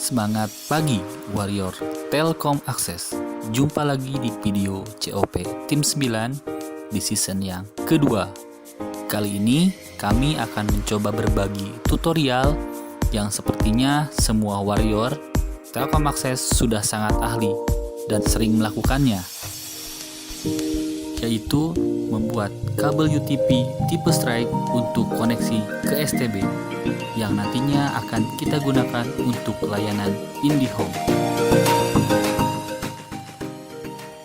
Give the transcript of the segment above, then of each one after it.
Semangat pagi Warrior Telkom Akses. Jumpa lagi di video COP Tim 9 di season yang kedua. Kali ini kami akan mencoba berbagi tutorial yang sepertinya semua Warrior Telkom Akses sudah sangat ahli dan sering melakukannya, yaitu membuat kabel UTP tipe strike untuk koneksi ke STB yang nantinya akan kita gunakan untuk layanan IndiHome.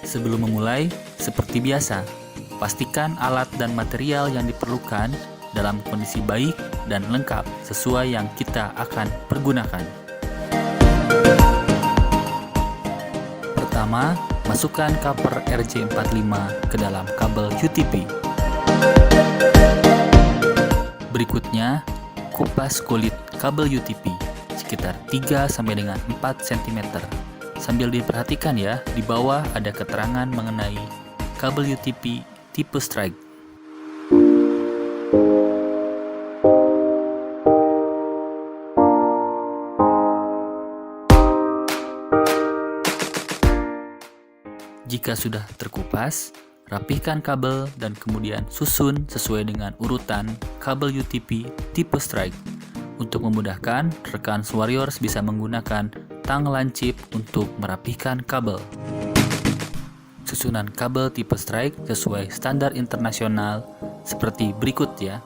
Sebelum memulai, seperti biasa, pastikan alat dan material yang diperlukan dalam kondisi baik dan lengkap sesuai yang kita akan pergunakan. Pertama, masukkan cover RJ45 ke dalam kabel UTP. Berikutnya, kupas kulit kabel UTP sekitar 3-4 cm. Sambil diperhatikan ya, di bawah ada keterangan mengenai kabel UTP tipe strike. Jika sudah terkupas, rapihkan kabel dan kemudian susun sesuai dengan urutan kabel UTP tipe strike. Untuk memudahkan, rekan Warriors bisa menggunakan tang lancip untuk merapihkan kabel. Susunan kabel tipe strike sesuai standar internasional seperti berikut ya.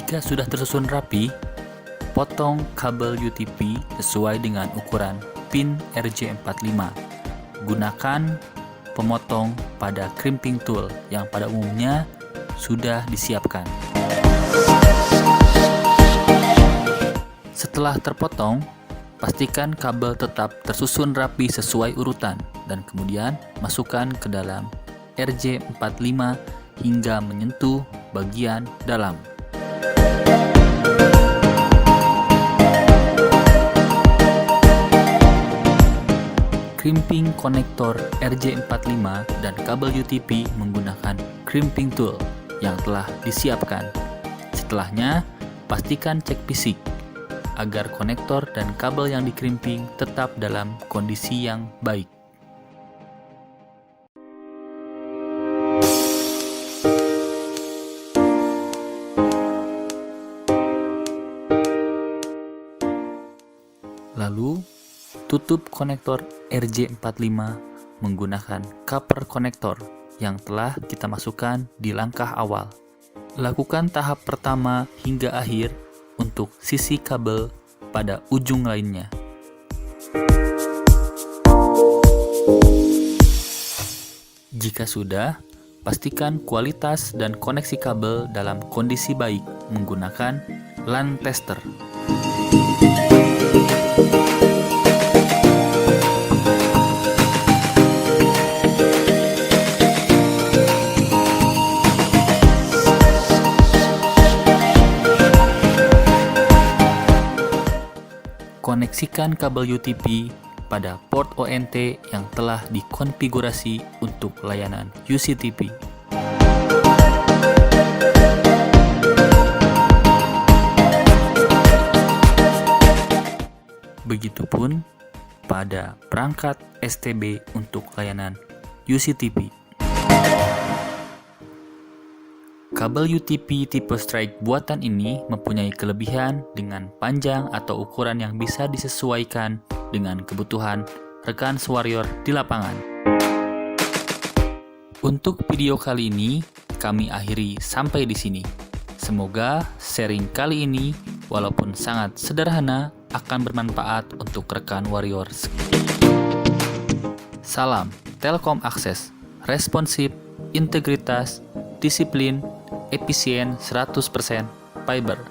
Jika sudah tersusun rapi, potong kabel UTP sesuai dengan ukuran pin RJ45. Gunakan pemotong pada crimping tool yang pada umumnya sudah disiapkan. Setelah terpotong, pastikan kabel tetap tersusun rapi sesuai urutan dan kemudian masukkan ke dalam RJ45 hingga menyentuh bagian dalam. Crimping konektor RJ45 dan kabel UTP menggunakan crimping tool yang telah disiapkan. Setelahnya, pastikan cek fisik agar konektor dan kabel yang dikrimping tetap dalam kondisi yang baik. Lalu, tutup konektor RJ45 menggunakan cover konektor yang telah kita masukkan di langkah awal. Lakukan tahap pertama hingga akhir untuk sisi kabel pada ujung lainnya. Jika sudah, pastikan kualitas dan koneksi kabel dalam kondisi baik menggunakan LAN tester. Koneksikan kabel UTP pada port ONT yang telah dikonfigurasi untuk layanan UCTP. Begitupun pada perangkat STB untuk layanan UCTP. Kabel UTP tipe strike buatan ini mempunyai kelebihan dengan panjang atau ukuran yang bisa disesuaikan dengan kebutuhan rekan Warrior di lapangan. Untuk video kali ini, kami akhiri sampai di sini. Semoga sharing kali ini, walaupun sangat sederhana, akan bermanfaat untuk rekan Warriors. Salam Telkom Akses, responsif, integritas, disiplin, efisien 100% fiber.